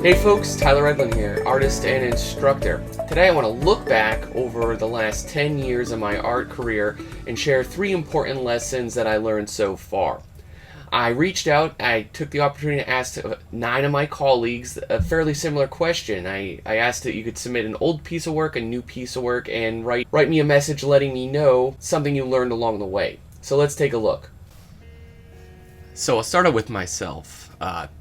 Hey folks, Tyler Edlin here, artist and instructor. Today I want to look back over the last 10 years of my art career and share 3 important lessons that I learned so far. I reached out, I took the opportunity to ask 9 of my colleagues a fairly similar question. I asked that you could submit an old piece of work, a new piece of work, and write me a message letting me know something you learned along the way. So let's take a look. So I'll start out with myself.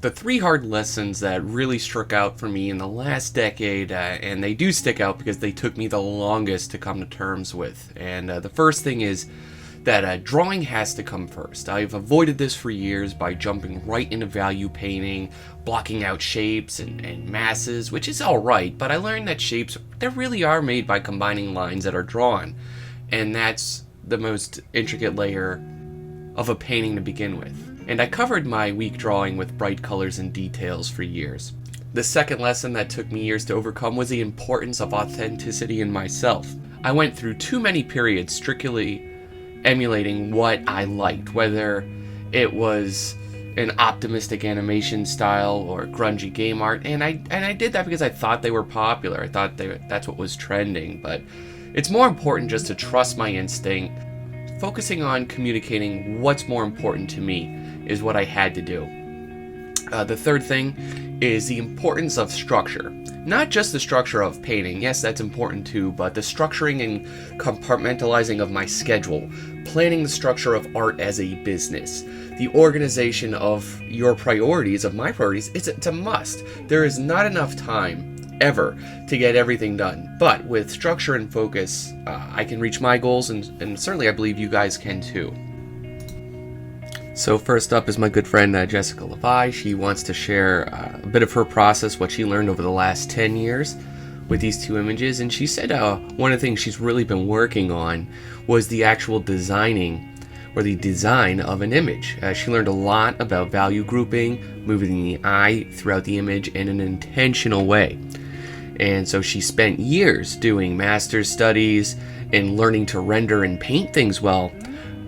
The 3 hard lessons that really struck out for me in the last decade, and they do stick out because they took me the longest to come to terms with. And the first thing is that drawing has to come first. I've avoided this for years by jumping right into value painting, blocking out shapes and masses, which is alright, but I learned that shapes, they really are made by combining lines that are drawn. And that's the most intricate layer of a painting to begin with. And I covered my weak drawing with bright colors and details for years. The second lesson that took me years to overcome was the importance of authenticity in myself. I went through too many periods strictly emulating what I liked, whether it was an optimistic animation style or grungy game art, and I did that because I thought they were popular. I thought that's what was trending, but it's more important just to trust my instinct. Focusing on communicating what's more important to me is what I had to do. The third thing is the importance of structure. Not just the structure of painting, yes, that's important too, but the structuring and compartmentalizing of my schedule, planning the structure of art as a business, the organization of your priorities, of my priorities, it's a must. There is not enough time ever to get everything done, but with structure and focus, I can reach my goals, and certainly I believe you guys can too. So first up is my good friend Jessica Levi. She wants to share a bit of her process, what she learned over the last 10 years with these 2 images. And she said one of the things she's really been working on was the actual designing or the design of an image. She learned a lot about value grouping, moving the eye throughout the image in an intentional way. And so she spent years doing master's studies and learning to render and paint things well.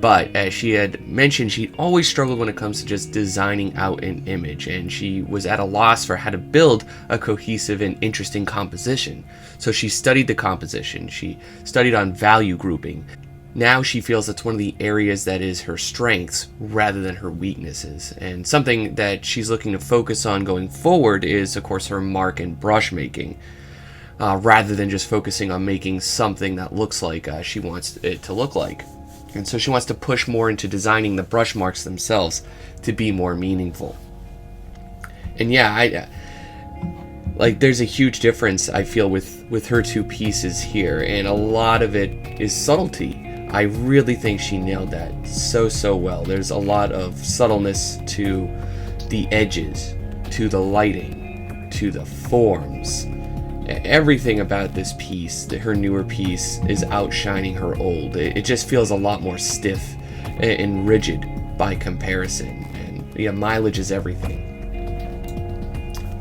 But as she had mentioned, she always struggled when it comes to just designing out an image, and she was at a loss for how to build a cohesive and interesting composition. So she studied the composition, she studied on value grouping. Now she feels that's one of the areas that is her strengths rather than her weaknesses. And something that she's looking to focus on going forward is, of course, her mark and brush making, rather than just focusing on making something that looks like she wants it to look like. And so she wants to push more into designing the brush marks themselves to be more meaningful. And yeah, there's a huge difference I feel with her 2 pieces here, and a lot of it is subtlety. I really think she nailed that so well. There's a lot of subtleness to the edges, to the lighting, to the forms. Everything about this piece, her newer piece, is outshining her old. It just feels a lot more stiff and rigid by comparison. And yeah, mileage is everything.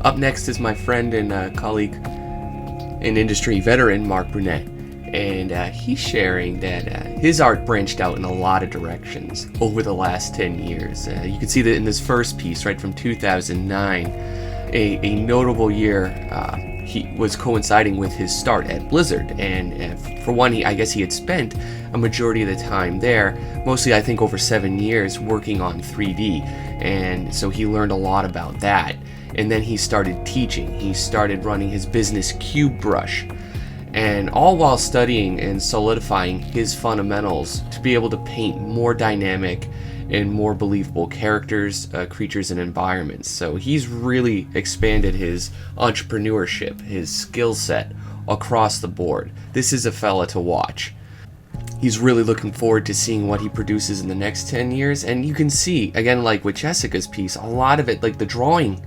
Up next is my friend and colleague and industry veteran, Mark Burnett. And he's sharing that his art branched out in a lot of directions over the last 10 years. You can see that in this first piece, right from 2009, a notable year. He was coinciding with his start at Blizzard, and for one, I guess he had spent a majority of the time there, mostly I think over 7 years, working on 3D, and so he learned a lot about that. And then he started teaching. He started running his business Cube Brush, and all while studying and solidifying his fundamentals to be able to paint more dynamic and more believable characters, creatures, and environments. So he's really expanded his entrepreneurship, his skill set across the board. This is a fella to watch. He's really looking forward to seeing what he produces in the next 10 years, and you can see, again, like with Jessica's piece, a lot of it, like the drawing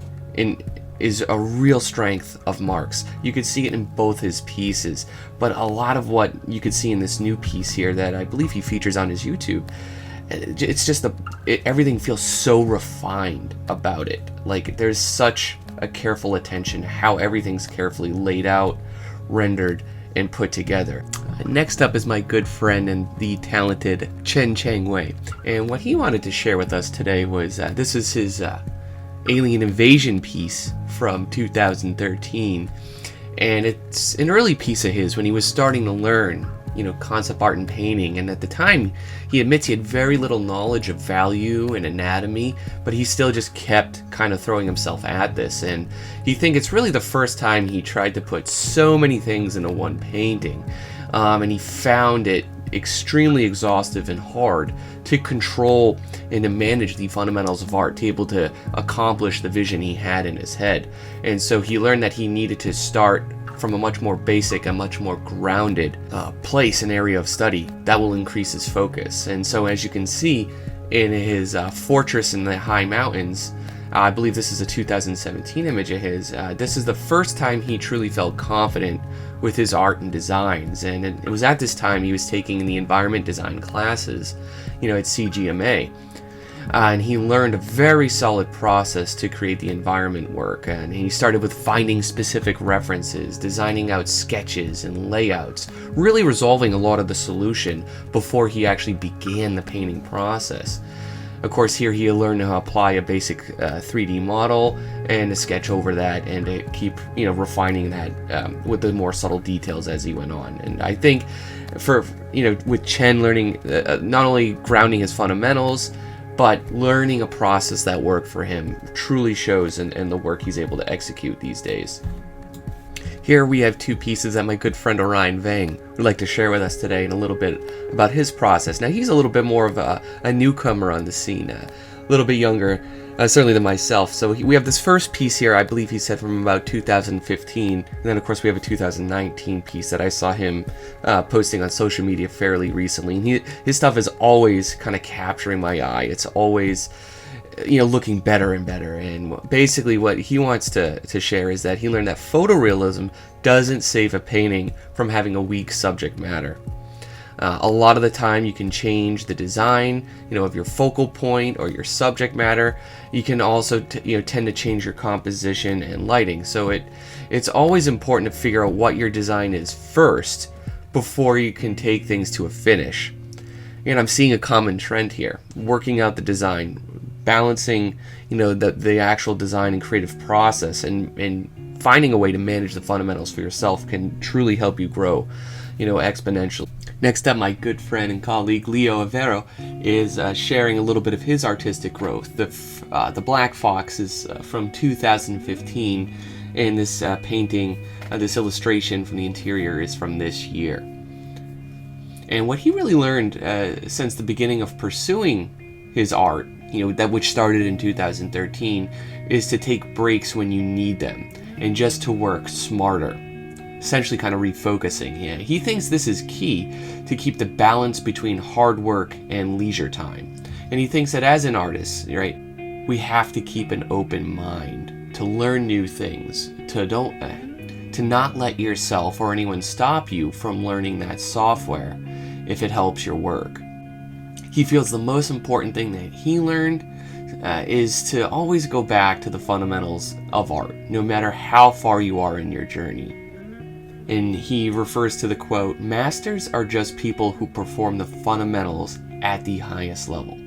is a real strength of Mark's. You could see it in both his pieces, but a lot of what you could see in this new piece here that I believe he features on his YouTube, it's just everything feels so refined about it. Like there's such a careful attention how everything's carefully laid out, rendered, and put together. Next up is my good friend and the talented Chen Changwu, and what he wanted to share with us today was this is his alien invasion piece from 2013, and it's an early piece of his when he was starting to learn, concept art and painting. And at the time, he admits he had very little knowledge of value and anatomy, but he still just kept kind of throwing himself at this. And he thinks it's really the first time he tried to put so many things into one painting, and he found it extremely exhaustive and hard to control and to manage the fundamentals of art, to be able to accomplish the vision he had in his head. And so he learned that he needed to start from a much more basic, a much more grounded place and area of study that will increase his focus. And so, as you can see in his fortress in the high mountains, I believe this is a 2017 image of his, this is the first time he truly felt confident with his art and designs. And it was at this time he was taking the environment design classes, at CGMA. And he learned a very solid process to create the environment work. And he started with finding specific references, designing out sketches and layouts, really resolving a lot of the solution before he actually began the painting process. Of course, here he learned to apply a basic 3D model and to sketch over that and to keep, refining that with the more subtle details as he went on. And I think with Chen learning, not only grounding his fundamentals, but learning a process that worked for him truly shows in the work he's able to execute these days. Here we have two pieces that my good friend Orion Vane would like to share with us today, and a little bit about his process. Now, he's a little bit more of a newcomer on the scene, a little bit younger, certainly than myself. So we have this first piece here, I believe he said from about 2015, and then of course we have a 2019 piece that I saw him posting on social media fairly recently. And his stuff is always kind of capturing my eye. It's always looking better and better. And basically what he wants to share is that he learned that photorealism doesn't save a painting from having a weak subject matter. A lot of the time you can change the design, of your focal point or your subject matter. You can also tend to change your composition and lighting. So it's always important to figure out what your design is first before you can take things to a finish. And I'm seeing a common trend here, working out the design, balancing the actual design and creative process, and finding a way to manage the fundamentals for yourself can truly help you grow exponentially. Next up, my good friend and colleague Leo Aveiro is sharing a little bit of his artistic growth. The Black Fox is from 2015, and this painting, this illustration from the interior is from this year. And what he really learned since the beginning of pursuing his art, that which started in 2013, is to take breaks when you need them and just to work smarter. Essentially kind of refocusing. Yeah, he thinks this is key to keep the balance between hard work and leisure time. And he thinks that as an artist, right, we have to keep an open mind to learn new things, to not let yourself or anyone stop you from learning that software if it helps your work. He feels the most important thing that he learned is to always go back to the fundamentals of art, no matter how far you are in your journey. And he refers to the quote, "Masters are just people who perform the fundamentals at the highest level."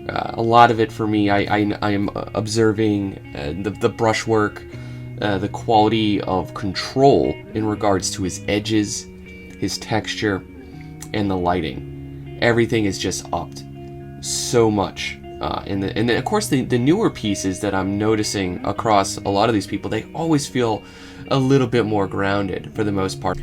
A lot of it for me, I am observing the brushwork, the quality of control in regards to his edges, his texture, and the lighting. Everything is just upped so much. And then of course the newer pieces that I'm noticing across a lot of these people, they always feel a little bit more grounded for the most part.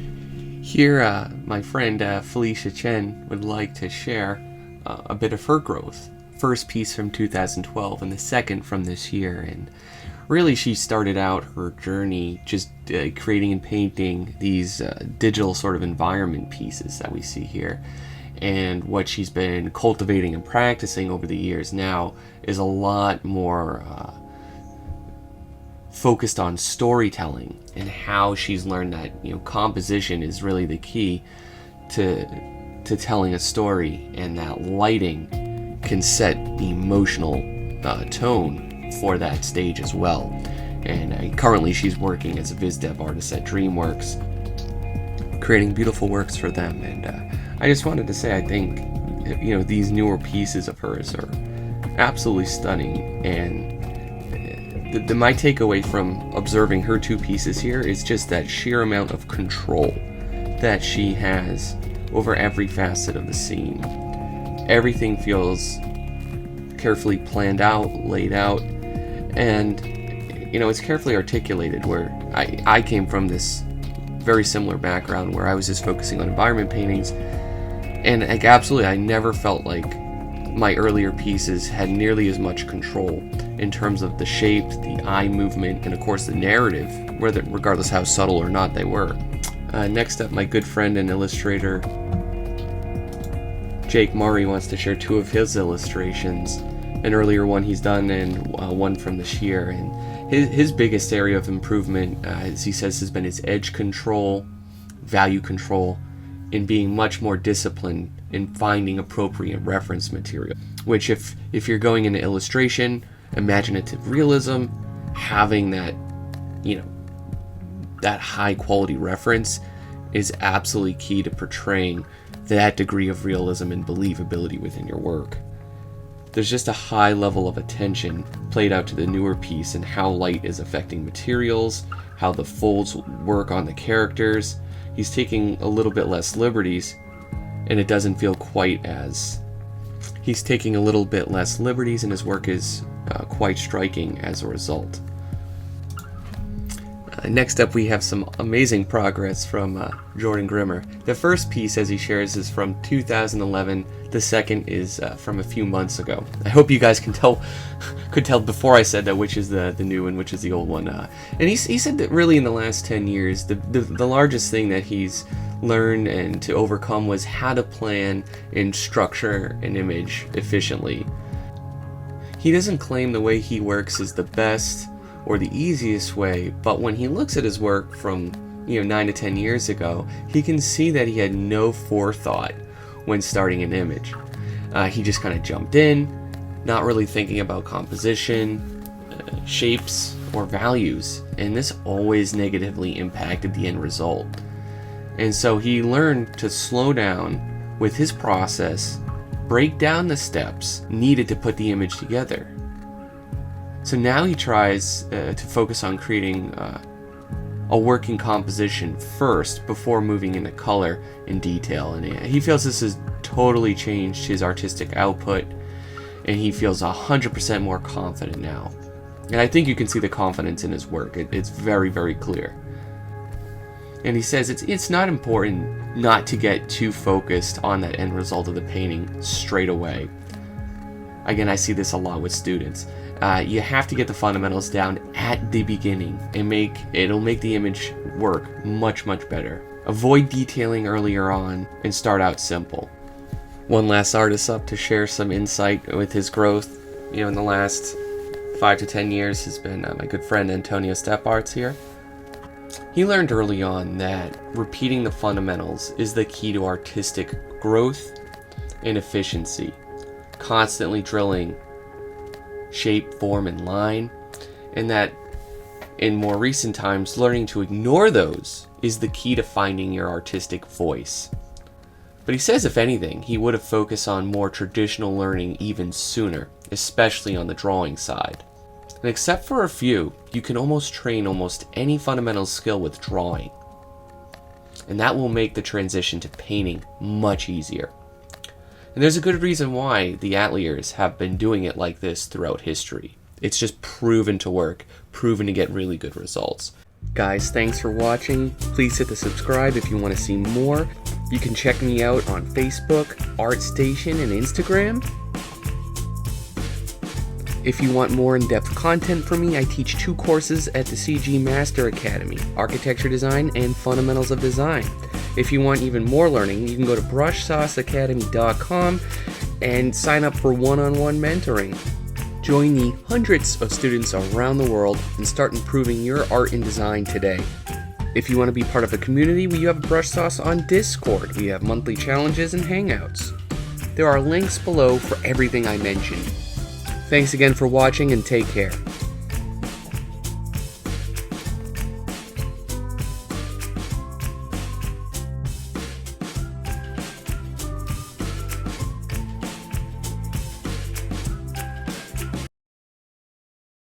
Here, my friend Felicia Chen would like to share a bit of her growth. First piece from 2012 and the second from this year. And really she started out her journey just creating and painting these digital sort of environment pieces that we see here. And what she's been cultivating and practicing over the years now is a lot more focused on storytelling, and how she's learned that composition is really the key to telling a story, and that lighting can set the emotional tone for that stage as well. And currently she's working as a viz dev artist at DreamWorks, creating beautiful works for them. And I just wanted to say, I think these newer pieces of hers are absolutely stunning, and my takeaway from observing her two pieces here is just that sheer amount of control that she has over every facet of the scene. Everything feels carefully planned out, laid out, and it's carefully articulated, where I came from this very similar background where I was just focusing on environment paintings, and absolutely I never felt like my earlier pieces had nearly as much control in terms of the shape, the eye movement, and of course the narrative, regardless how subtle or not they were. Next up, my good friend and illustrator Jake Murray wants to share two of his illustrations, an earlier one he's done and one from this year. And his biggest area of improvement, as he says, has been his edge control, value control, and being much more disciplined in finding appropriate reference material. Which, if you're going into illustration, imaginative realism, having that, that high quality reference is absolutely key to portraying that degree of realism and believability within your work. There's just a high level of attention played out to the newer piece and how light is affecting materials, how the folds work on the characters. He's taking a little bit less liberties, and it doesn't feel quite as... He's taking a little bit less liberties, and his work is quite striking as a result. Next up, we have some amazing progress from Jordan Grimmer. The first piece, as he shares, is from 2011. The second is from a few months ago. I hope you guys could tell before I said that which is the new and which is the old one. And he said that really in the last 10 years, the largest thing that he's learned and to overcome was how to plan and structure an image efficiently. He doesn't claim the way he works is the best or the easiest way, but when he looks at his work from 9 to 10 years ago, he can see that he had no forethought when starting an image. He just kind of jumped in, not really thinking about composition, shapes, or values, and this always negatively impacted the end result. And so he learned to slow down with his process, break down the steps needed to put the image together. So now he tries to focus on creating a working composition first before moving into color and detail. And he feels this has totally changed his artistic output, and he feels 100% more confident now. And I think you can see the confidence in his work. It's very, very clear. And he says it's not important not to get too focused on that end result of the painting straight away. Again, I see this a lot with students. You have to get the fundamentals down at the beginning and it'll make the image work much, much better. Avoid detailing earlier on and start out simple. One last artist up to share some insight with his growth, in the last 5 to 10 years has been my good friend Antonio Stappaerts here. He learned early on that repeating the fundamentals is the key to artistic growth and efficiency. Constantly drilling shape, form, and line, and that in more recent times, learning to ignore those is the key to finding your artistic voice. But he says, if anything, he would have focused on more traditional learning even sooner, especially on the drawing side. And except for a few, you can almost train almost any fundamental skill with drawing. And that will make the transition to painting much easier. And there's a good reason why the Ateliers have been doing it like this throughout history. It's just proven to work, proven to get really good results. Guys, thanks for watching. Please hit the subscribe if you want to see more. You can check me out on Facebook, ArtStation, and Instagram. If you want more in-depth content from me, I teach 2 courses at the CG Master Academy, Architecture Design and Fundamentals of Design. If you want even more learning, you can go to brushsauceacademy.com and sign up for one-on-one mentoring. Join the hundreds of students around the world and start improving your art and design today. If you want to be part of a community, we have Brush Sauce on Discord. We have monthly challenges and hangouts. There are links below for everything I mentioned. Thanks again for watching and take care.